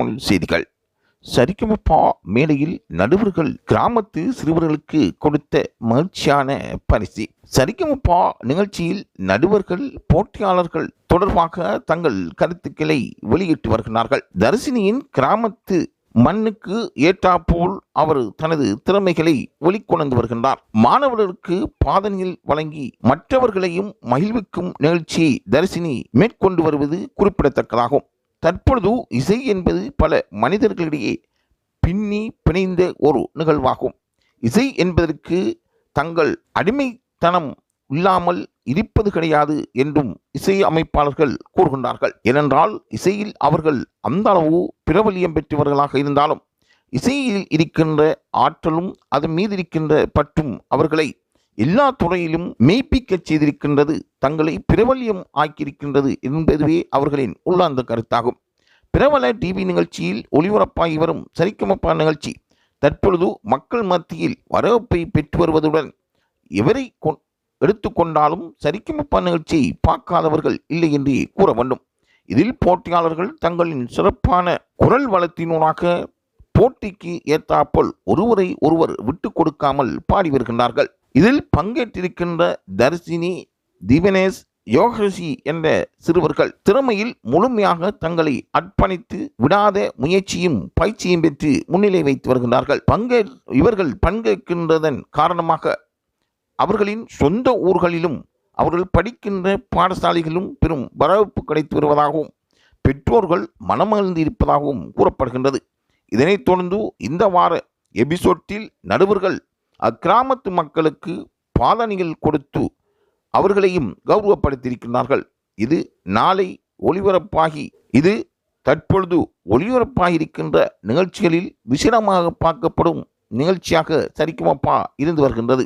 தமிழ் செய்திகள். சரிகமபா மேடையில் நடுவர்கள் கிராமத்து சிறுவர்களுக்கு கொடுத்த மகிழ்ச்சியான பரிசு. சரிகமபா நிகழ்ச்சியில் நடுவர்கள் போட்டியாளர்கள் தொடர்பாக தங்கள் கருத்துக்களை வெளியிட்டு வருகிறார்கள். தர்சினியின் கிராமத்து மண்ணுக்கு ஏற்றாப்போல் அவர் தனது திறமைகளை வெளிக்கொணர்ந்து வருகின்றார். மாணவர்களுக்கு பாதணிகள் வழங்கி மற்றவர்களையும் மகிழ்விக்கும் நிகழ்ச்சியை தர்சினி மேற்கொண்டு வருவது குறிப்பிடத்தக்கதாகும். தற்பொழுது இசை என்பது பல மனிதர்களிடையே பின்னி பிணைந்த ஒரு நிகழ்வாகும். இசை என்பதற்கு தங்கள் அடிமைத்தனம் இல்லாமல் இருப்பது கிடையாது என்றும் இசை அமைப்பாளர்கள் கூறுகின்றார்கள். ஏனென்றால் இசையில் அவர்கள் அந்த அளவு பிரபல்யம் பெற்றவர்களாக இருந்தாலும் இசையில் இருக்கின்ற ஆற்றலும் அதன் மீது இருக்கின்ற பற்றும் அவர்களை எல்லா துறையிலும் மெய்ப்பிக்க செய்திருக்கின்றது, தங்களை பிரபல்யம் ஆக்கியிருக்கின்றது என்பதுவே அவர்களின் உள்ளார்ந்த கருத்தாகும். பிரபல டிவி நிகழ்ச்சியில் ஒளிபரப்பாகி வரும் சரிகமபா நிகழ்ச்சி தற்பொழுது மக்கள் மத்தியில் வரவேற்பை பெற்று வருவதுடன் எவரை எடுத்துக்கொண்டாலும் சரிகமபா நிகழ்ச்சியை பார்க்காதவர்கள் இல்லை என்று கூற வேண்டும். இதில் போட்டியாளர்கள் தங்களின் சிறப்பான குரல் வளத்தினூடாக போட்டிக்கு ஏற்றாப்போல் ஒருவரை ஒருவர் விட்டு கொடுக்காமல் பாடி வருகின்றார்கள். இதில் பங்கேற்றிருக்கின்ற தர்சினி, திவனேஷ், யோகசி என்ற சிறுவர்கள் திறமையில் முழுமையாக தங்களை அர்ப்பணித்து விடாத முயற்சியும் பயிற்சியும் பெற்று முன்னிலை வைத்து வருகின்றார்கள். இவர்கள் பங்கேற்கின்றதன் காரணமாக அவர்களின் சொந்த ஊர்களிலும் அவர்கள் படிக்கின்ற பாடசாலைகளிலும் பெரும் வரவேற்பு கிடைத்து வருவதாகவும் பெற்றோர்கள் மனமகிழ்ந்து இருப்பதாகவும் கூறப்படுகின்றது. இதனைத் தொடர்ந்து இந்த வார எபிசோட்டில் நடுவர்கள் அக்கிராமத்து மக்களுக்கு பாதணிகள் கொடுத்து அவர்களையும் கௌரவப்படுத்தியிருக்கிறார்கள். இது நாளை தற்பொழுது ஒளிபரப்பாகி இருக்கின்ற நிகழ்ச்சிகளில் விசேடமாக பார்க்கப்படும் நிகழ்ச்சியாக சரிகமபா இருந்து வருகின்றது.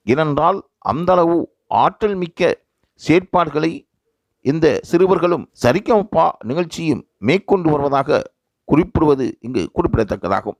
ஏனென்றால் அந்த அளவு ஆற்றல் மிக்க செயற்பாடுகளை இந்த சிறுவர்களும் சரிகமபா நிகழ்ச்சியும் மேற்கொண்டு வருவதாக குறிப்பிடுவது இங்கு குறிப்பிடத்தக்கதாகும்.